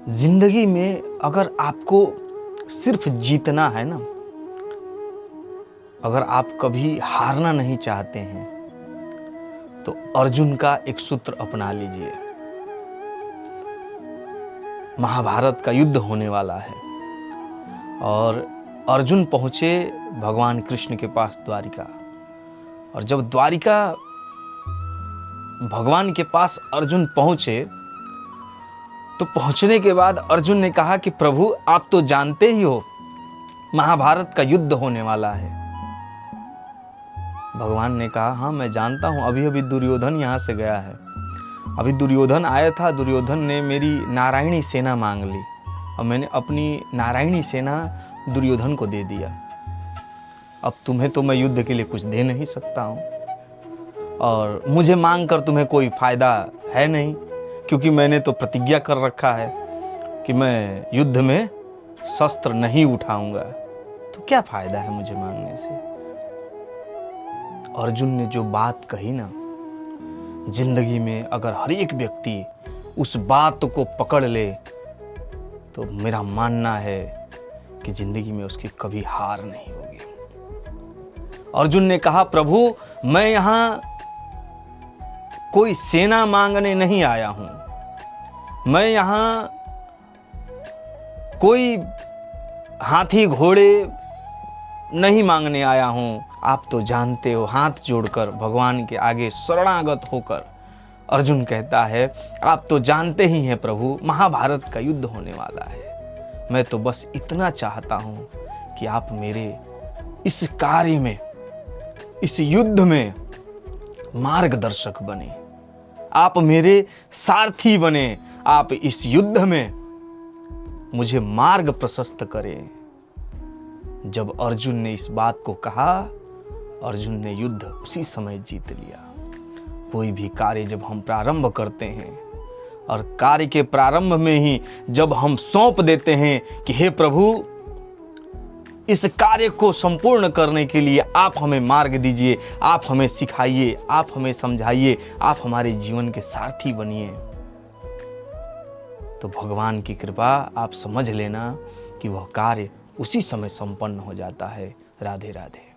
जिंदगी में अगर आपको सिर्फ जीतना है ना, अगर आप कभी हारना नहीं चाहते हैं तो अर्जुन का एक सूत्र अपना लीजिए। महाभारत का युद्ध होने वाला है और अर्जुन पहुंचे भगवान कृष्ण के पास द्वारिका। और जब द्वारिका भगवान के पास अर्जुन पहुंचे तो पहुंचने के बाद अर्जुन ने कहा कि प्रभु आप तो जानते ही हो महाभारत का युद्ध होने वाला है। भगवान ने कहा हाँ मैं जानता हूं, अभी अभी दुर्योधन यहां से गया है। अभी दुर्योधन आया था, दुर्योधन ने मेरी नारायणी सेना मांग ली और मैंने अपनी नारायणी सेना दुर्योधन को दे दिया। अब तुम्हें तो मैं युद्ध के लिए कुछ दे नहीं सकता हूं और मुझे मांग कर तुम्हें कोई फायदा है नहीं, क्योंकि मैंने तो प्रतिज्ञा कर रखा है कि मैं युद्ध में शस्त्र नहीं उठाऊंगा। तो क्या फायदा है मुझे मांगने से। अर्जुन ने जो बात कही ना, जिंदगी में अगर हर एक व्यक्ति उस बात को पकड़ ले तो मेरा मानना है कि जिंदगी में उसकी कभी हार नहीं होगी। अर्जुन ने कहा प्रभु मैं यहां कोई सेना मांगने नहीं आया हूं, मैं यहां कोई हाथी घोड़े नहीं मांगने आया हूं। आप तो जानते हो, हाथ जोड़कर भगवान के आगे शरणागत होकर अर्जुन कहता है आप तो जानते ही हैं प्रभु महाभारत का युद्ध होने वाला है। मैं तो बस इतना चाहता हूं कि आप मेरे इस कार्य में, इस युद्ध में मार्गदर्शक बने, आप मेरे सारथी बने, आप इस युद्ध में मुझे मार्ग प्रशस्त करें। जब अर्जुन ने इस बात को कहा, अर्जुन ने युद्ध उसी समय जीत लिया। कोई भी कार्य जब हम प्रारंभ करते हैं और कार्य के प्रारंभ में ही जब हम सौंप देते हैं कि हे प्रभु इस कार्य को संपूर्ण करने के लिए आप हमें मार्ग दीजिए, आप हमें सिखाइए, आप हमें समझाइए, आप हमारे जीवन के सारथी बनिए, तो भगवान की कृपा आप समझ लेना कि वह कार्य उसी समय संपन्न हो जाता है। राधे राधे।